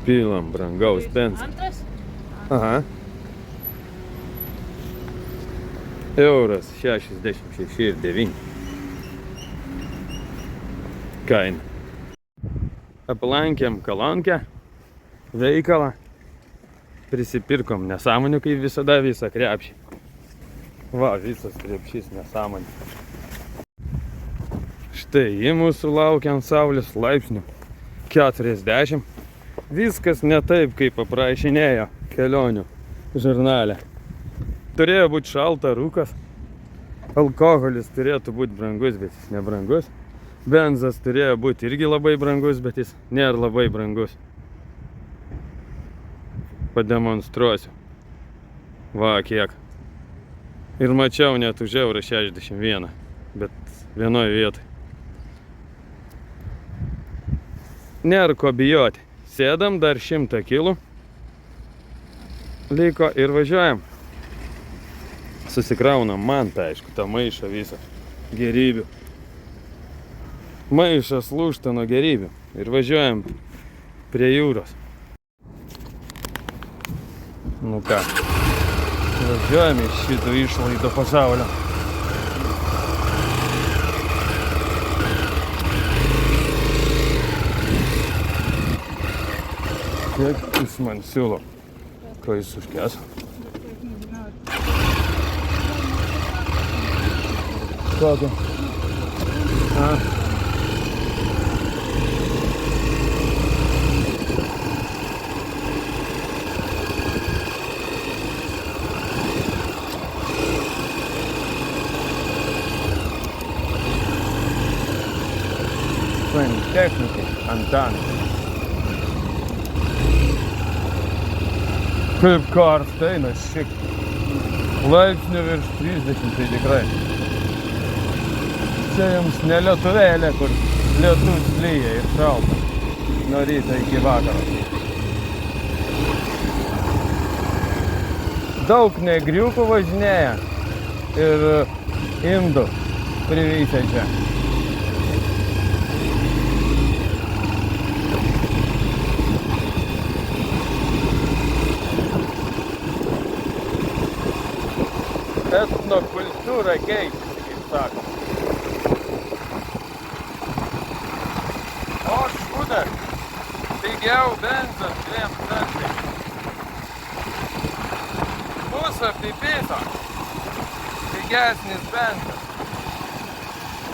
Pilam brangaus benzą. Antras? Aha. Euras 66,9. Kaina. Aplankėm Kalonkę, veikalą. Prisipirkom nesąmonių, kaip visada, visą krepšį. Va, visas krepšys nesąmonė. Štai, į mūsų laukia ant saulės laipsnių 40. Viskas ne taip, kaip aprašinėjo kelionių žurnale. Turėjo būti šalta, rūkas. Alkoholis turėtų būti brangus, bet jis nebrangus. Benzas turėjo būti irgi labai brangus, bet jis nėra labai brangus. Pademonstruosiu. Va, kiek. Ir mačiau net už eurą 61, bet vienoje vietoje. Nėra ko bijoti. Sėdam dar 100 kilų. Liko ir važiuojam. Susikraunam mantą, aišku, tą maišą visą gerybių. Maišas lūžta nuo gerybių. Ir važiuojam prie jūros. Nu ką, važiuojam iš šito išlaido pasaulio. Kiek jis man siūlo? Ko jis užkės? Kokio? A. Technikai, Antanas. Kaip karšta eina, šiek laipsnių virš 30, tai tikrai. Čia jums ne lietuvėlė, kur lietus lyja ir šalta. Nuo ryto iki vakaro. Daug negriukų važinėja ir indų privysę čia. Etnokultūra keičiasi, kaip sako. O šūda, pigiau benzas 2 centais. Pusę pipiso, pigesnis benzas.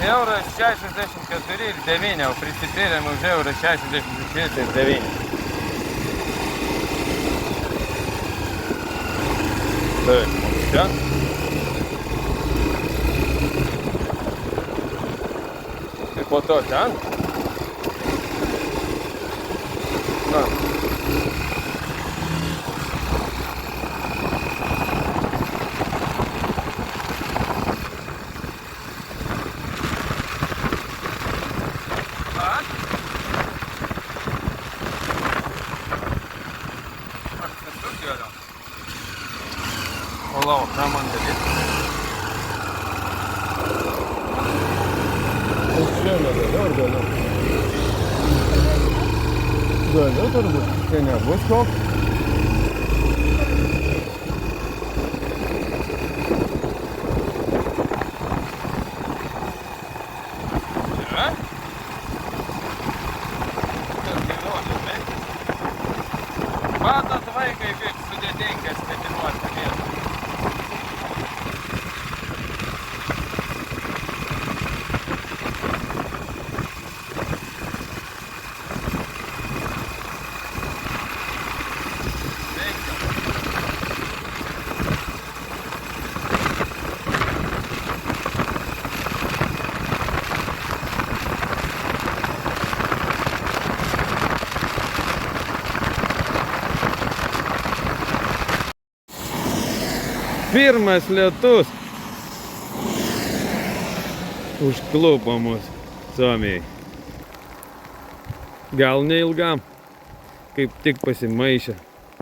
Euras 64,9, o prisipirėm už eurą 66,9. Taip, mums čia. Po to ten. Na. O lauk, ką man daryti? Galiu. Galiu turbūt, čia nebus koks. Yra? Tas gyvuolis, bet? Matot vaikai, kaip sudėtingas petinuoti vietų. Pirmas lietus užklupo mus Suomijai. Gal neilgam, kaip tik pasimaišė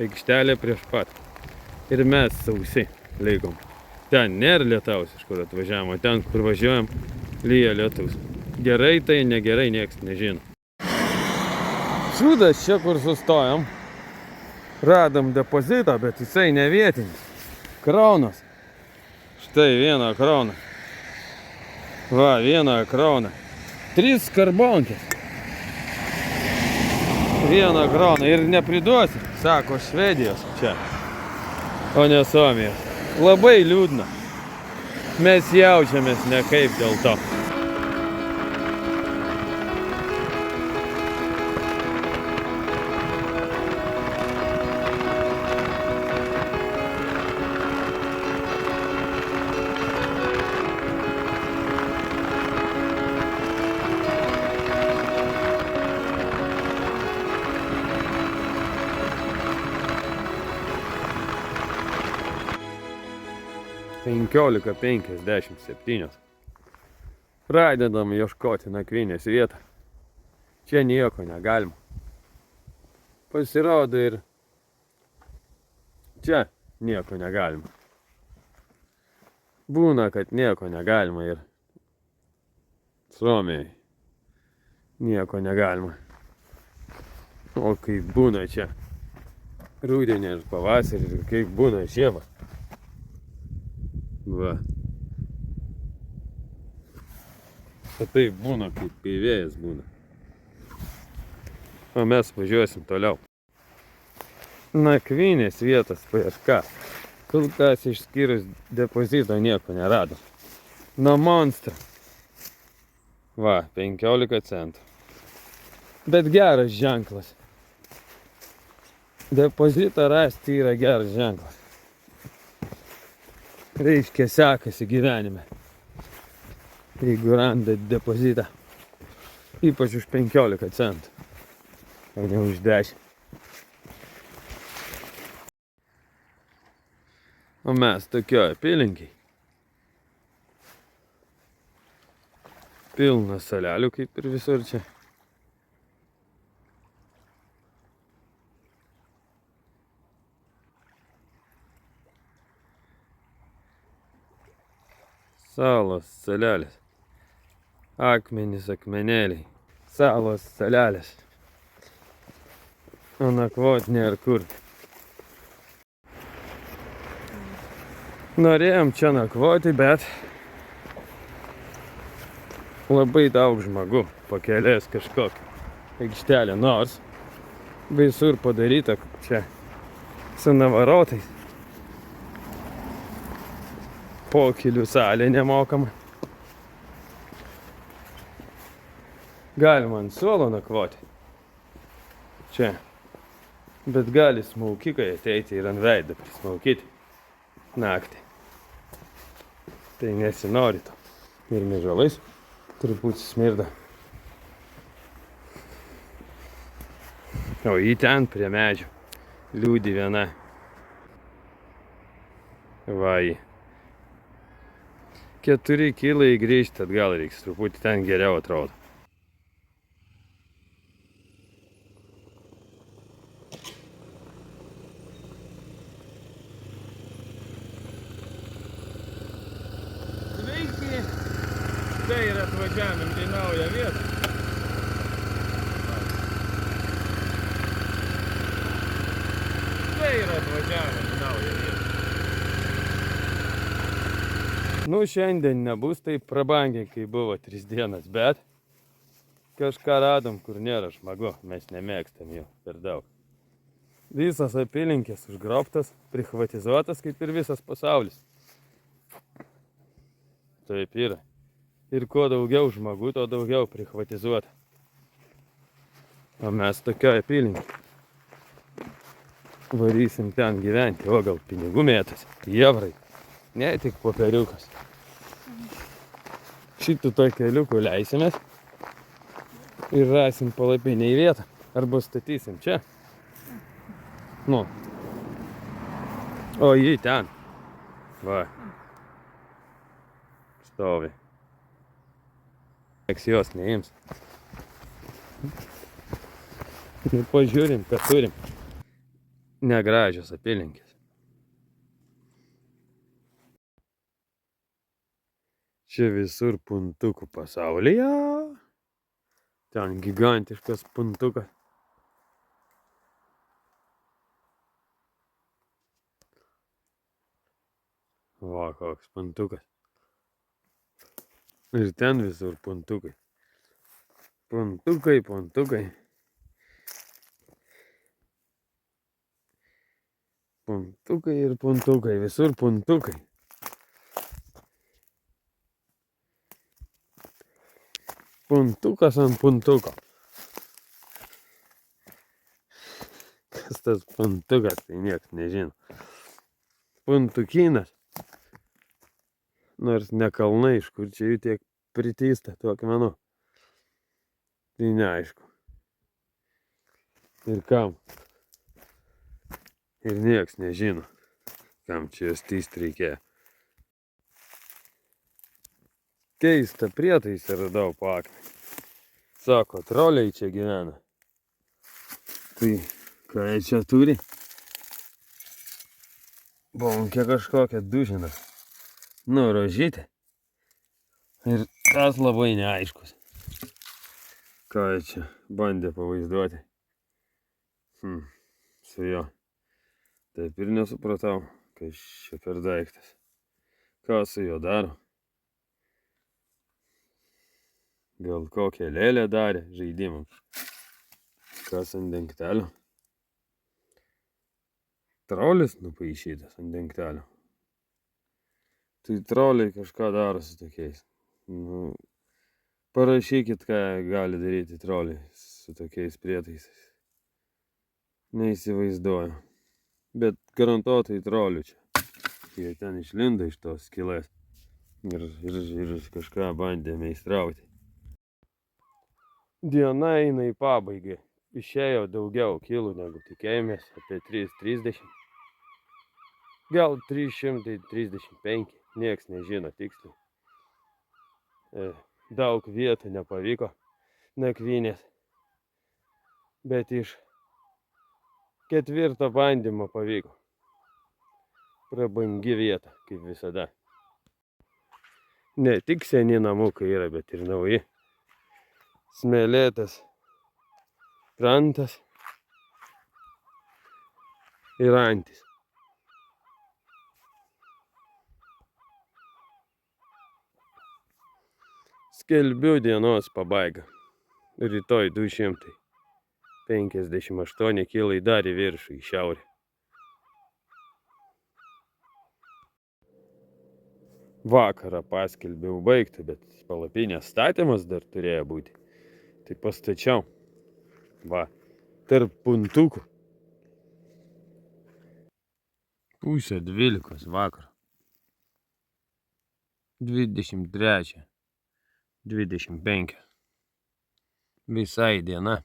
aikštelė prieš pat. Ir mes sausi likom. Ten nėra lietaus, iš kur atvažiavom, o ten, kur važiuojam, lyja lietus. Gerai tai negerai, nieks nežino. Šūdas čia, kur sustojom. Radom depozitą, bet jisai ne vietinis. Kraunas. Štai viena krauna. Va, viena krauna. 3 karbonkės. Viena krauna ir nepriduosi, sako Švedijos čia, o ne Suomijos. Labai liūdna. Mes jaučiamės nekaip dėl to. Penkiolika 57. Pradedam ieškoti nakvynės vietą. Čia nieko negalima. Pasirodo ir čia nieko negalima. Būna, kad nieko negalima ir Suomijai nieko negalima. O kaip būna čia rudenį ir pavasarį, ir kaip būna žiemą. Va. O tai būna, kaip vėjas būna. O mes važiuosim toliau. Nakvynės vietos paieška. Kol kas išskyrus depozito nieko nerado. Nuo Monstro. Va, 15 centų. Bet geras ženklas. Depozitą rasti yra geras ženklas. Reiškia, sekasi gyvenime. Jeigu randat depozitą. Ypač už 15 centų. O ne už 10. O mes tokioj apylinkiai. Pilna salelių kaip ir visur čia. Salos, salelės. Akmenys, akmenėliai. Salos, salelės. O nakvot nėra kur. Norėjom čia nakvoti, bet labai daug žmogų pakelės kažkokią aikštelę, nors visur padaryta čia su navarotais. Pokylių salė nemokama. Galima ant suolo nakvoti. Čia. Bet gali smaukikai ateiti ir ant veidą prismaukyti naktį. Tai nesinori to. Ir miežolais truputį smirda. O į ten prie medžių liūdi viena. Va jį. 4 kilai grįžti atgal reiks, truputį ten geriau atrodo. Sveiki! Tai ir atvažiavom į naują vietą. Tai ir atvažiavom į naują vietą. Nu, šiandien nebus taip prabangiai, kai buvo 3 dienas, bet kažką radom, kur nėra žmogu, mes nemėgstam jo per daug. Visas apylinkės užgrobtas, prichvatizuotas kaip ir visas pasaulis. Taip yra. Ir kuo daugiau žmogų, to daugiau prichvatizuota. O mes tokioje apylinkė. Varysim ten gyventi, o gal pinigų mėtas, evrai. Ne tik popieriukas. Šitų to keliukų leisimės ir rasim palapinę į vietą. Arba statysim čia. Nu. O jį ten. Va. Stovi. Nieks jos neims. Nu, pažiūrim, ką turim. Negražios apylinkės. Čia visur puntukų pasaulyje. Ten gigantiškas puntukas. O, koks puntukas. Ir ten visur puntukai. Puntukai, puntukai. Puntukai ir puntukai, visur puntukai. Puntukas ant puntuko. Kas tas puntukas, tai nieks nežino. Puntukynas. Nors ne kalnai, iš kur čia jų tiek priteista tų akmenų. Tai neaišku. Ir kam. Ir nieks nežino, kam čia jos tyst reikėjo. Keistą prietaisą radau po akmenį. Sako, troliai čia gyvena. Tai ką jie čia turi? Bonkė kažkokia dužina. Nu, rožytė. Ir tas labai neaiškus. Ką jie čia bandė pavaizduoti. Su jo. Taip ir nesupratau, kas čia per daiktas. Ką su jo daro? Gal kokią lėlę darė žaidimams. Kas ant dengtelio? Trolis nupaišytas ant dengtelio. Tai troliai kažką daro su tokiais. Nu, parašykit, ką gali daryti troliai su tokiais prietaisais. Neįsivaizduoju. Bet garantuotai trolių čia. Jie ten išlindo iš tos skylės. Ir kažką bandė meistrauti. Diena eina į pabaigą. Išėjo daugiau kilų negu tikėjomės, apie 330. Gal 335, nieks nežino tiksliai. Daug vietų nepavyko nakvynės. Bet iš 4. bandymo pavyko. Prabangi vieta, kaip visada. Ne tik seni namukai yra, bet ir nauji. Smėlėtas krantas ir antis. Skelbiu dienos pabaigą. Rytoj 258 kilai dar į viršų, į šiaurę. Vakarą paskelbiau baigti, bet palapinės statymas dar turėjo būti. Tai pastačiau. Va, tarp puntukų. 11:30 vakaro. 23:25. Visai diena.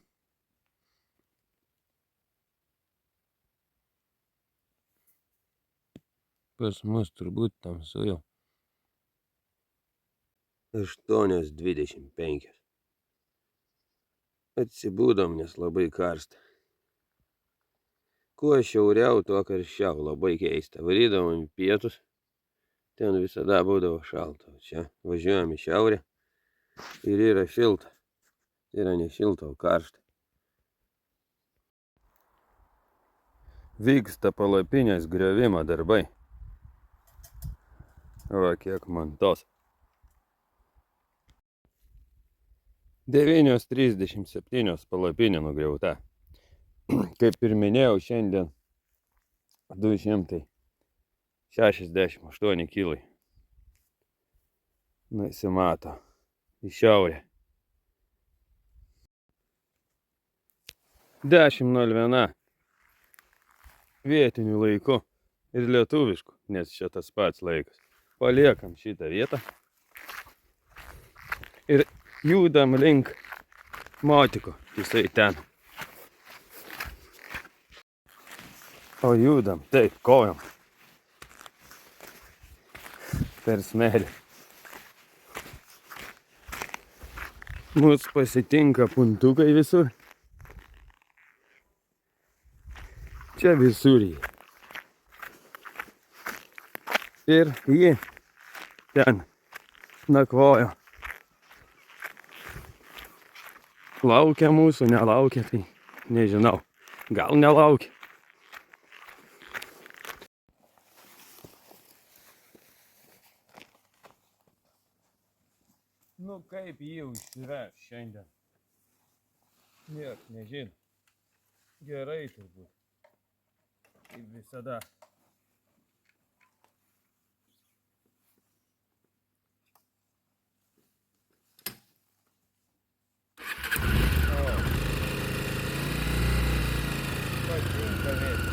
Pas mus turbūt tamsu jau. 8:25. Atsibūdom, nes labai karšta. Kuo šiauriau, tuo karščiau. Labai keista. Varydavom į pietus. Ten visada būdavo šalta. Čia važiuojam į šiaurę. Ir yra šilta. Yra ne šilta, o karšta. Vyksta palapinės griovimo darbai. Va, kiek man tos. 9:37 palapinė nugriauta. Kaip ir minėjau, šiandien 268 kilai. Nesimato. Į šiaurę. 10:01. Vietinių laiku ir lietuviškų, nes čia tas pats laikas. Paliekam šitą vietą. Ir judam link Motiko, jisai ten. O judam, taip, kojom. Per smėlį. Mus pasitinka puntukai visur. Čia visur jį. Ir jį ten nakvojo. Laukia mūsų, nelaukia, tai nežinau. Gal nelaukia. kaip jį išsiveš šiandien. Nieks nežino. Gerai turbūt. Kaip visada. Patinka vėti.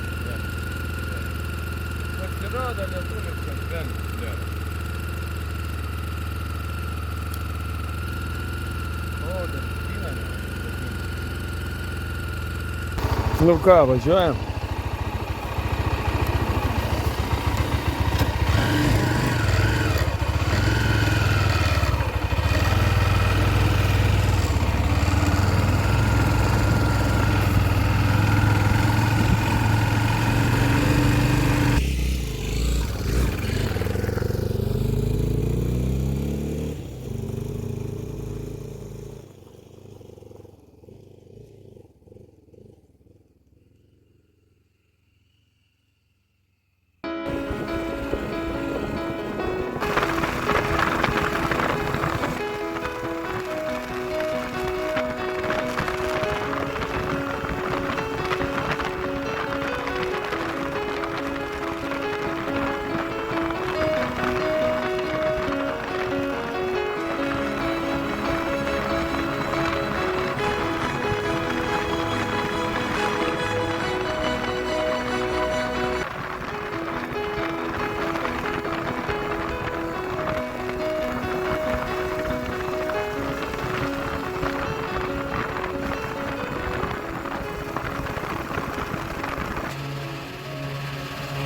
Pasirodo lietuviškas venas. O, dar spina ne. Nu ką, važiuojam?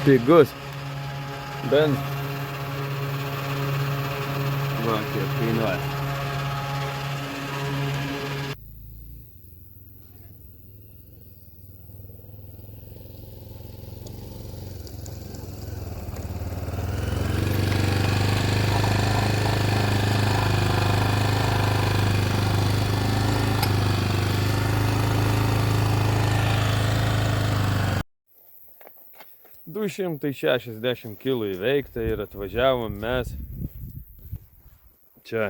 Pigus. Bent. Va, kiek kainuoja. Du 160 kilų įveikta ir atvažiavom mes čia.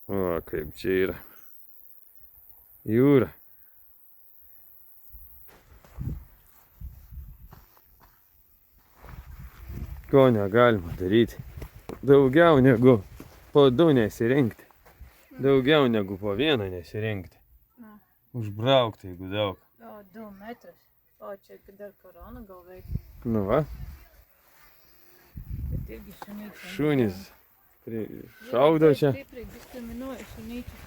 O, kaip čia yra. Jūra. Ko negalima daryti. Daugiau negu po du nesirinkti. Daugiau negu po vieną nesirinkti. Užbraukti, jeigu daug. O, 2 metrus. O, čia dar korona gal veikia. Nu va. Bet irgi šunyčiai. Šunys šaudo čia. Stipriai diskriminuoja šunyčiai.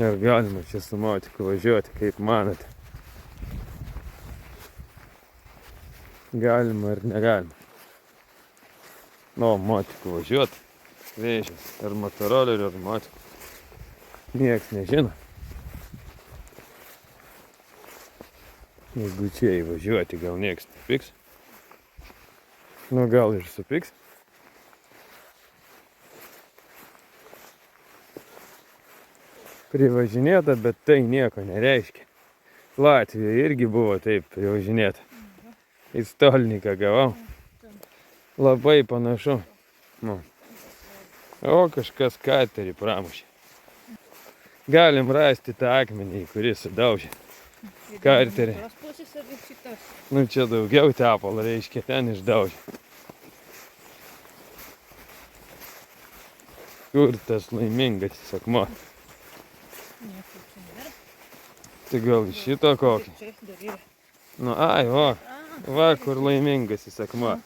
Ir galima čia su motiku važiuoti, kaip manote. Galima ir negalima. Nu, motiku važiuoti. Vėžės. Ar motorolerių, ar motiku. Nieks nežino. Jeigu čia įvažiuoti, gal nieks nepiks. Nu, gal ir supiks. Privažinėta, bet tai nieko nereiškia. Latvijoje irgi buvo taip privažinėta. Į stolniką gavau. Labai panašu. Nu. O kažkas katerį pramušė. Galim rasti tą akmenį, kuris sudaužė. Karterį. Nu čia daugiau tepalo, reiškia, ten išdaužė. Kur tas laimingas akmuo? Tai gal iš šito kokį? Nu ai, va kur laimingas akmuo.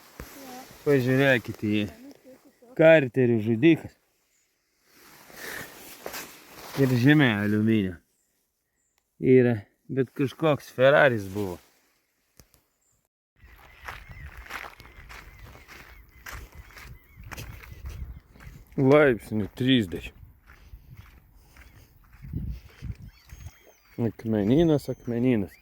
Pažiūrėkite jį. Karterių žudikas. Ir žemė aliuminio. Yra, bet kažkoks Ferraris buvo. Laipsnių 30. Akmenynas, akmenynas.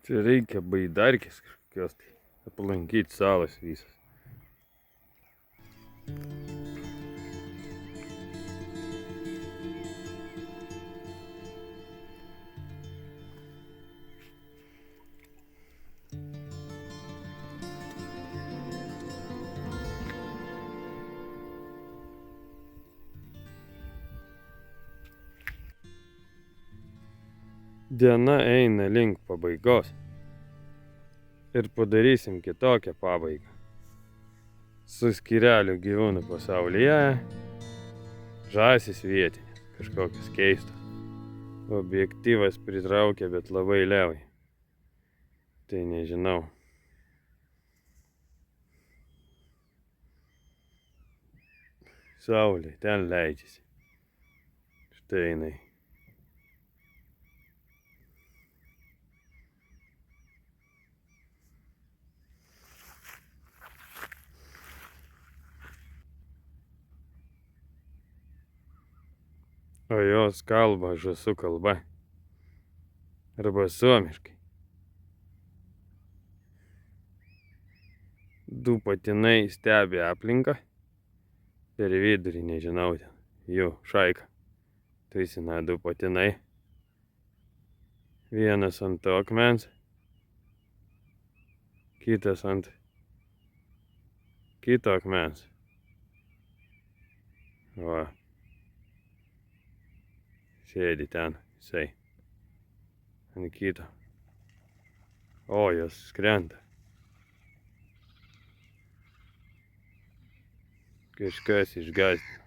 Čia reikia baidarkės kažkokios tai aplankyti salas visas. Diena eina link pabaigos ir padarysim kitokią pabaigą. Su skyrelių gyvūnų pasaulyje, žąsys vietinės, kažkokios keistos. Objektyvas pritraukia, bet labai levai. Tai nežinau. Saulė ten leidžiasi. Štai jinai. O jos kalba žąsų kalba. Arba suomiškai. Du patinai stebi aplinką. Per vidurį, nežinau, ten jų šaika. Taisina du patinai. Vienas ant to akmens. Kitas ant kito akmens. Va. Sėdi ten, jisai. Ant kito. O, jos skrenda. Kažkas išgąsdino.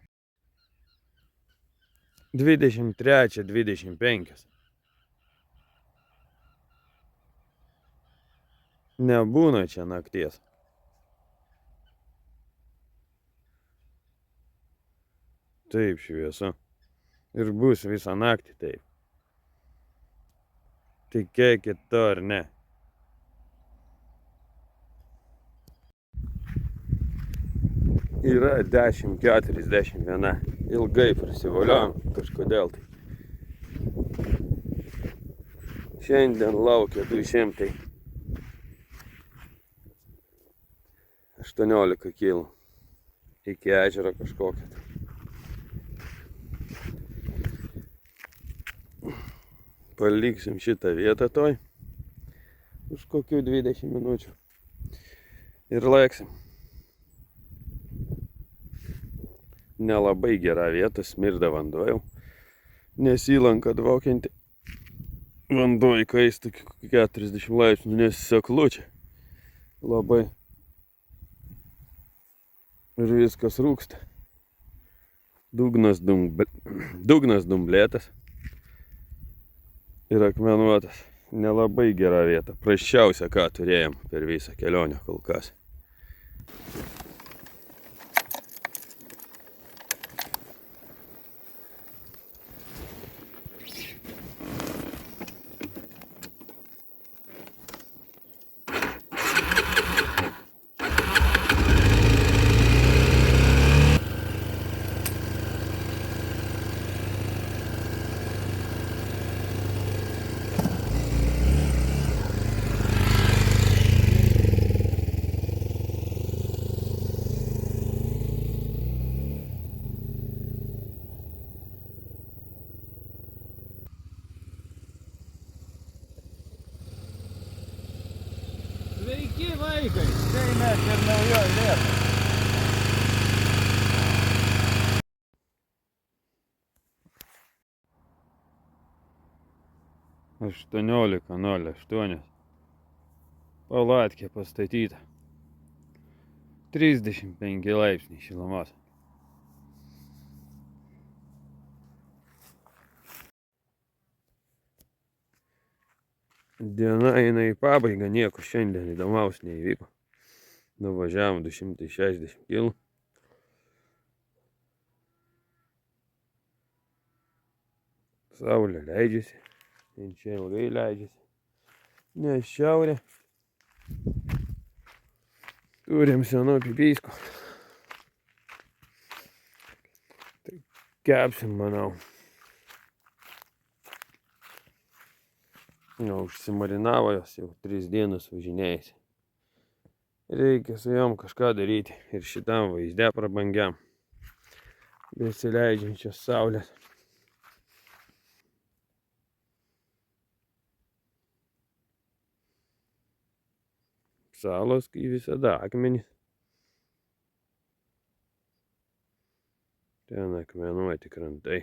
23:25. Nebūna čia nakties. Taip šviesa. Ir bus visą naktį taip. Tikėkit to ar ne. Yra 10:41. Ilgai prasivoliojom kažkodėl tai. Šiandien laukia 218 kilų. Iki ežero kažkokią. Paliksim šitą vietą toj. Už kokių 20 minučių. Ir laiksim. Nelabai gera vieta, smirda vanduo jau. Nes įlanka dvokianti. Vanduo įkaista 40 laipsnių, nes seklu čia. Labai. Ir viskas rūksta. Dugnas dumblėtas. Ir akmenuotas. Nelabai gera vieta. Prasčiausia, ką turėjom per visą kelionę kol kas. Sveiki vaikai, štai mes ir naujoj vietoj. Aštuoniolika 08. Palatkė pastatyta. 35 laipsniai šilumos. Diena eina į pabaigą, nieko šiandien įdomaus neįvyko. Nuvažiavom 260 kilų. Saulė leidžiasi. Ir čia ilgai leidžiasi. Nes šiaurė. Turim senų pipyskų. Tai kepsim, manau. Užsimarinavo jos jau 3 dienas važinėjasi. Reikia su jom kažką daryti ir šitam vaizde prabangiam. Besileidžiančios saulės. Salos, kai visada akmenys. Ten akmenuoti krantai.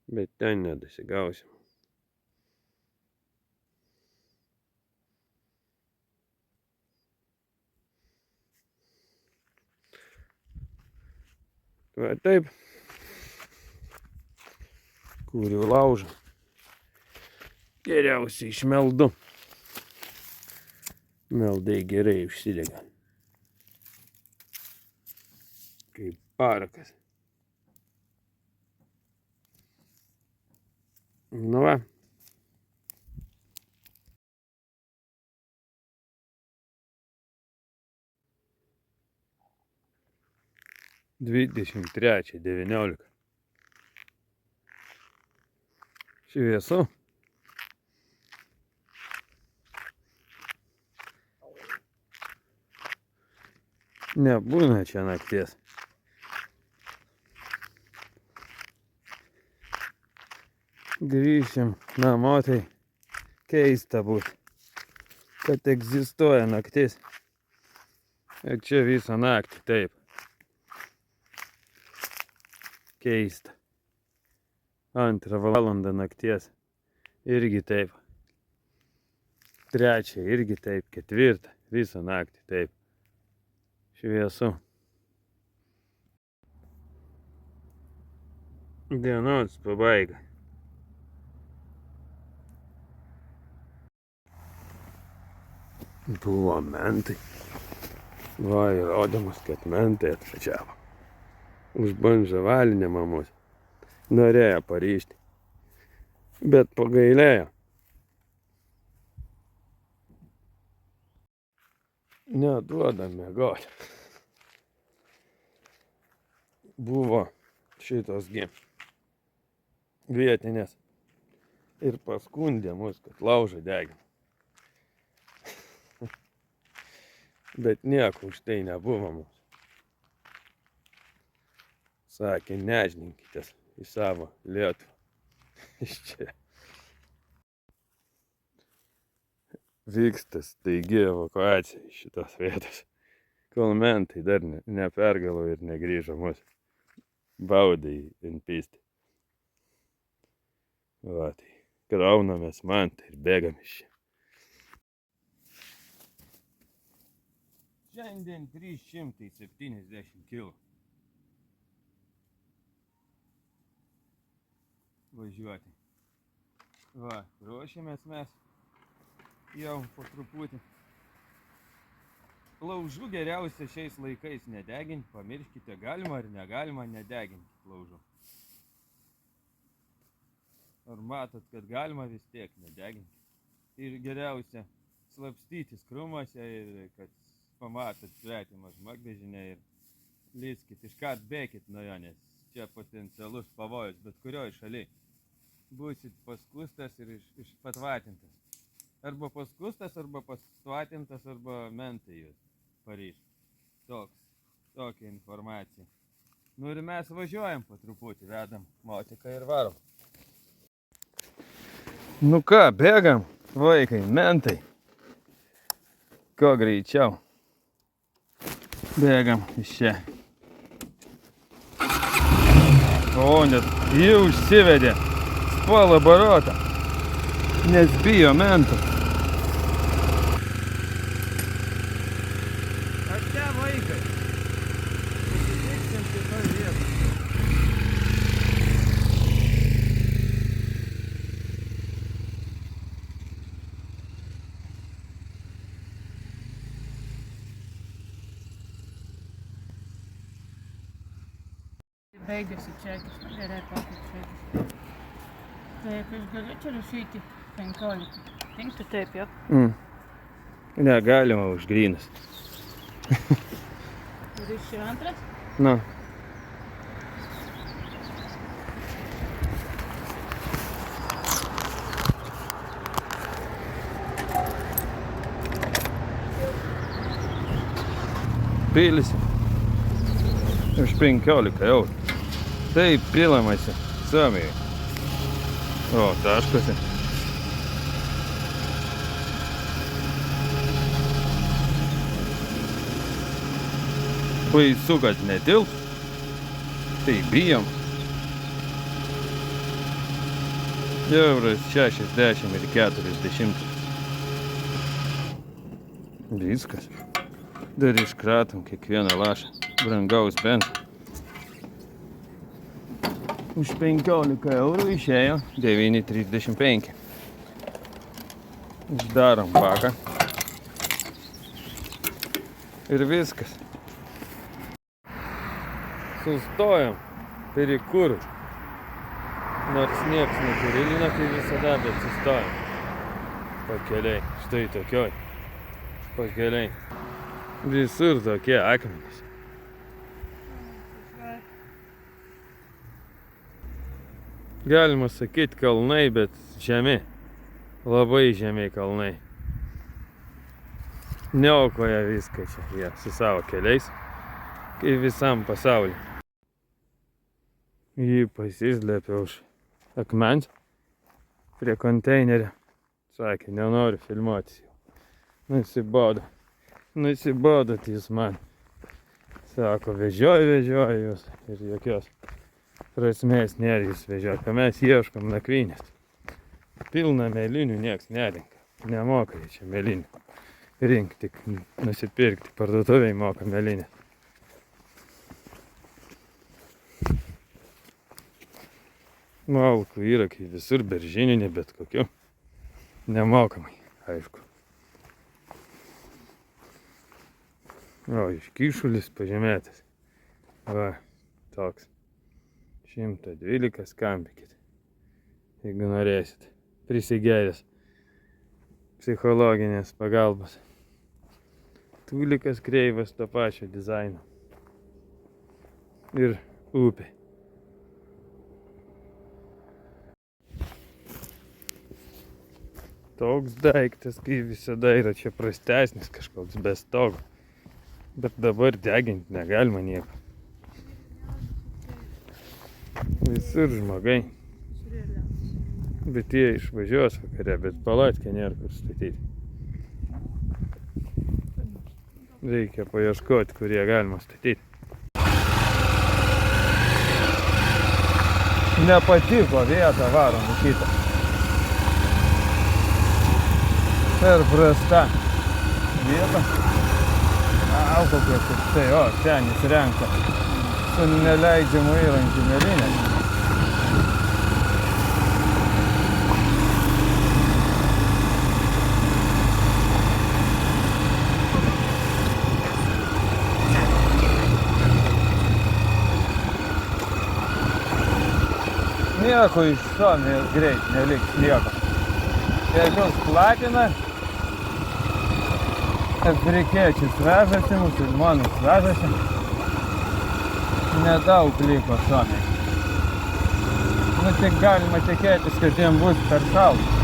Bet ten nedasigausim. Vai taip. Kūriau laužą. Geriausiai iš meldų. Meldai gerai užsidega. Kaip parakas. Nu va. Dvidešimt trečią 19. Šviesu. Nebūna čia nakties. Grįšim namo, tai keista būt, kad egzistuoja naktis. Ir čia visą naktį taip. Keista. 2 valandą nakties. Irgi taip. 3 irgi taip. 4 visą naktį taip. Šviesu. Dienos pabaiga. Buvo mentai. Va, įrodymas, kad mentai atvažiavo. Užbandžia valinę mamos. Norėjo paryžti. Bet pagailėjo. Neduoda miegoti. Buvo šitos vietinės. Ir paskundė mus, kad laužą degina. Bet nieko už tai nebuvo mums. Sakė, nežninkitės į savo Lietuvą. Iš čia. Vyksta staigi evakuacija iš šitos vietos. Kol mentai dar nepergalo ir negrįžo mus. Baudai in pystį. Va, tai kraunamės mantą ir bėgam iš čia. Šiandien 370 kg. Važiuoti. Va, ruošiamės mes jau po truputį. Laužų geriausia šiais laikais nedeginti, pamirškite, galima ar negalima nedeginti laužų. Ar matot, kad galima vis tiek nedeginti. Ir geriausia slapstytis krūmuose ir kad pamatot svetimą žmogbežinę ir lyskit, iškart bėkit nuo jo, nes čia potencialus pavojus, bet kurioj šaly. Būsit paskustas ir patvatintas. Arba paskustas, arba patvatintas, arba mentai jūs paryš. Tokia informacija. Nu ir mes važiuojam po truputį, vedam motiką ir varom. Nu ką, bėgam, vaikai, mentai. Kuo greičiau. Bėgam iš čia. O, net jį užsivedė. Spalą barotą. Nes bijo mentų. Ačiū, vaikai. Pasitiksim kitoj vietoj. Baigėsi čekis, gerai kokį čekis. Taip, aš galiu čia rašyti 15. Tinkti taip, jo? Negalima už grynus. Ir iš čia antras? Nu. Pīlisi. Už 15 eurų. Taip pilamasi Suomijai. O, taškuose. Baisu, kad netilps. Tai bijom. Euras 60 ir 40. Viskas. Dar iškratom kiekvieną lašą. Brangaus bent. Už 15 eurų išėjo 9,35. Uždarom baką. Ir viskas. Sustojom. Perikūrų. Nors nieks nekurilina, tai visada, bet sustojom. Pakeliai. Štai tokioj. Pakeliai. Visur tokie akmenys. Galima sakyti kalnai, bet žemi. Labai žemi kalnai. Neaukoja viską čia jie su savo keliais, kaip visam pasauliu. Jį pasislėpė už akmens prie konteinerio. Sakė, nenoriu filmuotis jau. Nusibodo. Nusibodot jūs man. Sako, vežioju jūs ir jokios prasmės nėra jūs vežioti. Mes ieškom nakvynės. Pilna mėlynių nieks nerenka. Nemoka jie čia mėlynių. Rink tik nusipirkti. Parduotuviai moka mėlynės. Malkų yra kaip visur, beržinė, bet kokiu. Nemokamai, aišku. O, iškyšulis pažymėtas. Va, toks. 112 skambykit, jeigu norėsit. Prisigėręs psichologinės pagalbos. Tulikas kreivas to pačio dizaino. Ir upė. Toks daiktas, kai visada yra čia prastesnis kažkoks be stogo. Bet dabar deginti negalima nieko. Visur žmogai. Bet jie išvažiuos vakare, bet palatkę nėra kur statyti. Reikia paieškoti, kur jie galima statyti. Nepatiko vieta, varom į kitą. Per prasta vieta. Kokia kaip tai, o, ten jis renka su neleidžiamu įrankiu mėlynės. Nieko iš Suomijos greit neliks nieko. Kelius platina. Afrikiečius vežasi, musulmonus vežasi. Nedaug liko Suomijai. Nu tik galima tikėtis, kad jiem bus per šalta.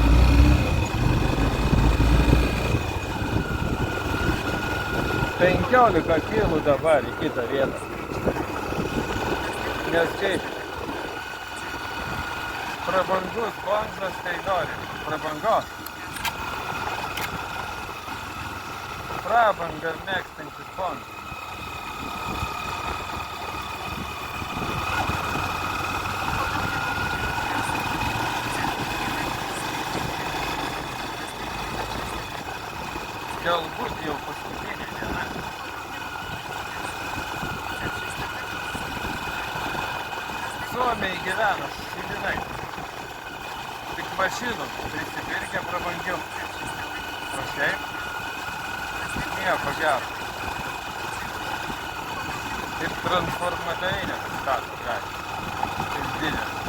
$15 kilų dabar į kitą vietą. Nes kaip prabangus bonzas tai nori. Prabangos. Prabangą mėgstantis fondas. Galbūt jau paskutinė diena. Suomiai gyvena šilinai. Tik mašinų prisipirkę prabangiau. O šiaip nieko gero. Ir transformatorinę stato gali. Ir didelė.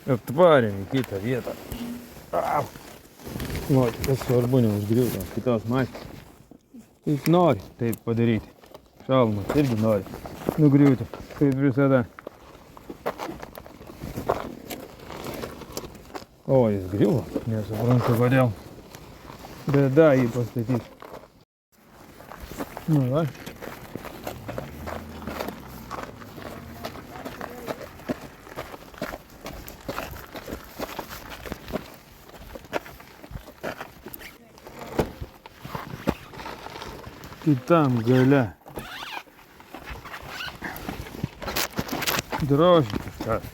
Aptvarėm į kitą vietą. Au. O, kas svarbu, neužgriūti ant kitos mašinos. Jis nori taip padaryti. Šalmas irgi nori nugriūti, kaip visada. O, jis griuvo, nesuprantu kodėl. Bėda jį pastatyti. Nu va. Kitam gale. Drožį kažkas.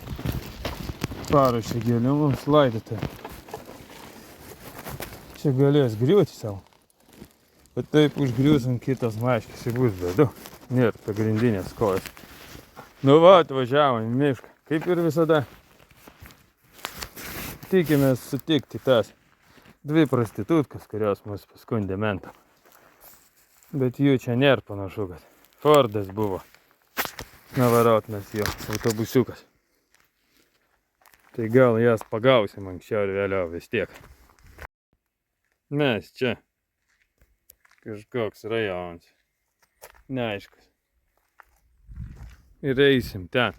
Paruošė gėlių mums laidoti. Čia galės griūti savo. Bet taip užgriūsim kitas maškis ir bus bėdu. Nėra pagrindinės kojos. Nu va, atvažiavom į mišką. Kaip ir visada. Tikimės sutikti tas dvi prostitutkas, kurios mus paskundė mentam. Bet jų čia nėra panašu, kad Fordas buvo. Navarotnas jo autobusiukas. Tai gal jas pagausim anksčiau ir vėliau vis tiek. Mes čia. Kažkoks rajonas. Neaiškus. Ir eisim ten.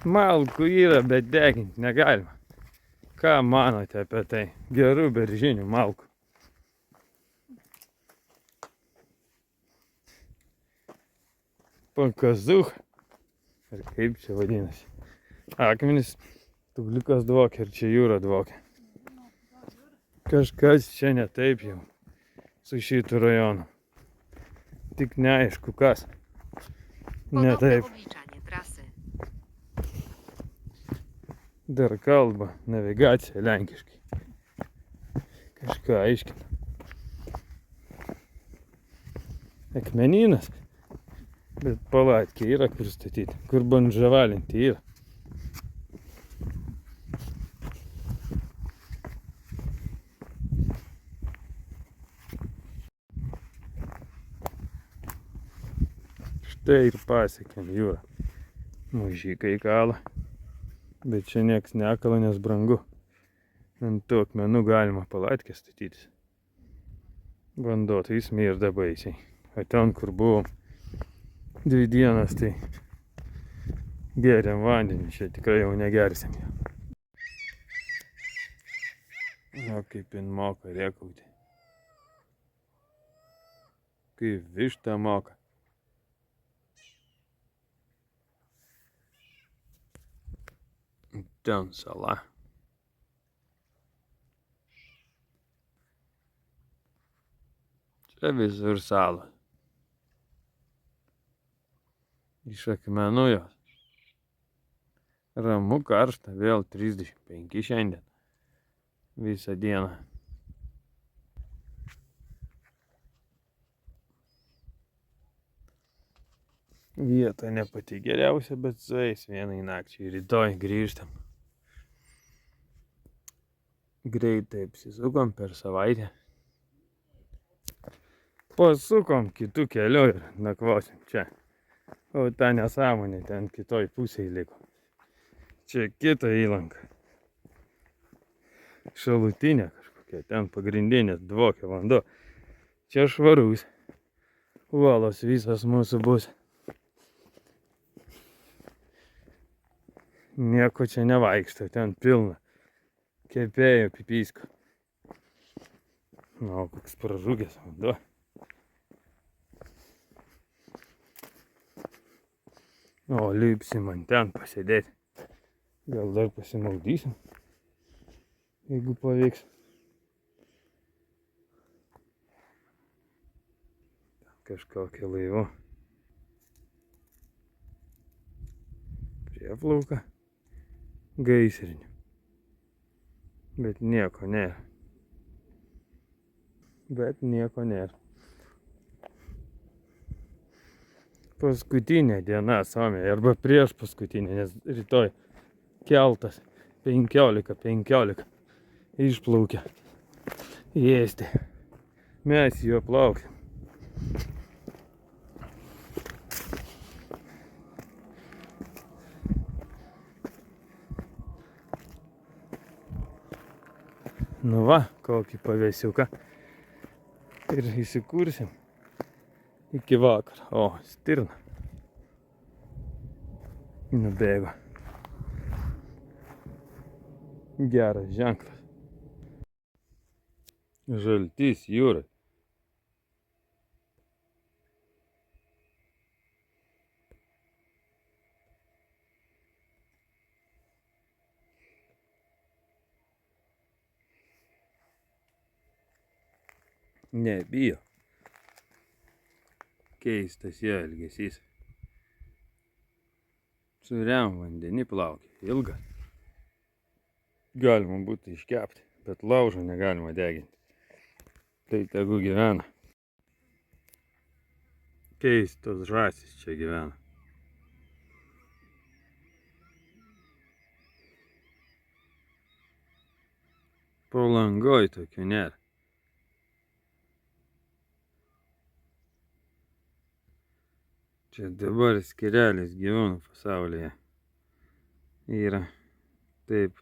Malkų yra, bet deginti negalima. Ką manote apie tai? Gerų beržinių malkų. Pakazuch. Ir kaip čia vadinasi? Akmenis. Tugliukas dvokia ir čia jūra dvokia. Kažkas čia ne taip jau su šitų rajonu. Tik neaišku kas. Ne taip. Dar kalba navigacija lenkiškai. Kažką aiškina. Akmenynas. Bet palatkė yra kur statyti. Kur bandžavalinti yra. Štai ir pasiekėm jūrą. Mužikai kala. Bet čia nieks nekala, nes brangu. Ant tų akmenų galima palatkę statytis. Vanduo tai smirda baisiai. O ten, kur buvom 2 dienas, tai geriam vandenį. Čia tikrai jau negersim jo. O kaip jin moka rėkauti. Kaip višta moka. Ten sala. Čia visur salos. Iš akmenų jos. Ramu, karšta, vėl 35 šiandien. Visą dieną. Vieta ne pati geriausia, bet sueis vienai nakčiai. Rytoj grįžtam. Greitai apsisukom per savaitę. Pasukom kitų kelių ir nakvosim čia. O ta nesąmonė ten kitoj pusėje liko. Čia kita įlanka. Šalutinė kažkokia, ten pagrindinė dvokia vanduo. Čia švarus. Uolos visas mūsų bus. Nieko čia nevaikšto, ten pilna. Kepėjo pipysko. Na, koks pražūgęs vanduo. O, lipsim man ten pasėdėti. Gal dar pasimaudysim, jeigu pavyks. Kažkokia laivo. Prieplauka. Gaisrinių. Bet nieko nėra. Paskutinė diena Suomijoje, arba prieš paskutinė, nes rytoj keltas 15 išplaukia į Estiją. Mes juo plauksim. Nu va, kokį pavėsiuką. Ir įsikursim iki vakaro. O, stirna. Nubėgo. Geras ženklas. Žaltys jūrai. Nebijo. Keistas jo elgesys. Suriam vandenį plaukia. Ilgas. Galima būtų iškepti, bet laužo negalima deginti. Tai tegu gyvena. Keistos žąsys čia gyvena. Palangoj tokių nėra. Čia dabar skirelis gyvūnų pasaulyje yra taip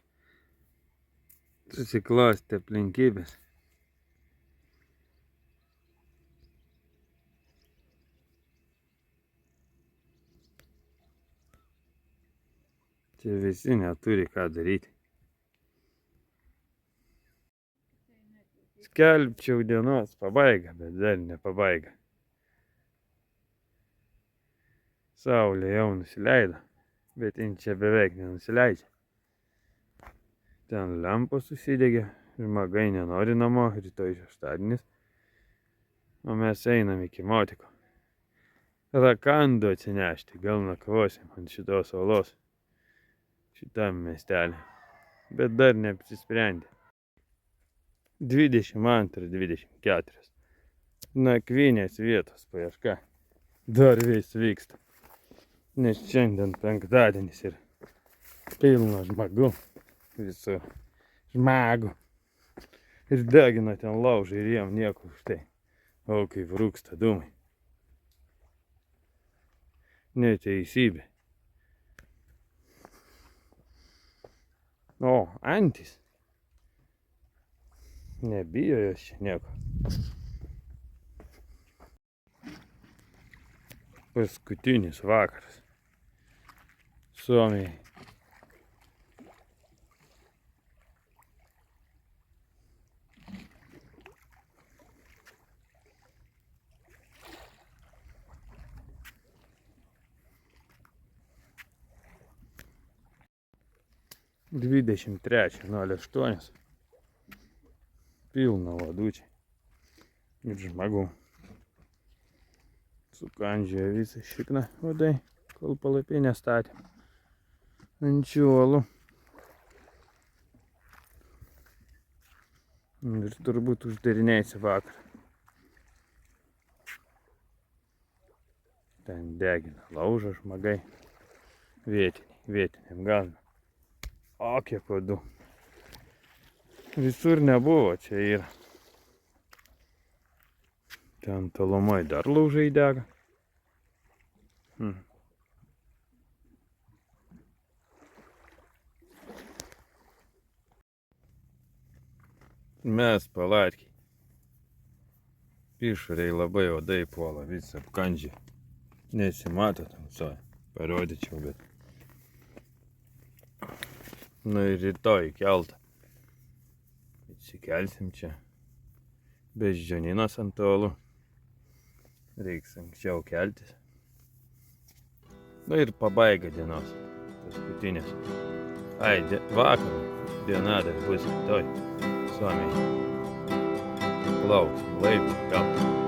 susiklostė aplinkybės. Čia visi neturi ką daryti. Skelbčiau dienos pabaigą, bet dar ne pabaiga. Saulė jau nusileido, bet jin čia beveik nenusileidžia. Ten lempos susidegė, žmagai nenori namo, rytoj šeštadienis, o mes einam iki Motiko. Rakandų atsinešti, gal nakvosim ant šitos olos, šitam miestelį, bet dar neapsisprendė. 22-24. Nakvynės vietos paieška dar vis vyksta. Nes šiandien penktadienis ir pilna žmagų, visų žmagų. Ir degina ten laužą ir jiem nieko už tai. O kaip rūksta dūmai. Neteisybė. O, antys. Nebijo jos čia nieko. Paskutinis vakaras. Suomijai. Dvidešimt 3:08. Pilna vadučiai ir žmagų. Sukandžiojo visą šikną vadai, kol palapinę statėm. Ant čiuolų. Ir turbūt uždarinėsi vakar. Ten degina laužą žmagai. Vietiniam galima. O, kiek vadų. Visur nebuvo, čia yra. Ten tolumai dar laužai dega. Mes palatkiai. Išoriai labai odai puola, visą apkandžia. Nesimato tamsoje. Parodyčiau, bet. Nu ir rytoj keltą. Atsikelsim čia. Beždžioninas ant olų. Reiks anksčiau keltis. Nu ir pabaiga dienos. Paskutinės. Ai, vakaro diena dar bus rytoj. Suomijai. Lauksim laipų, gal.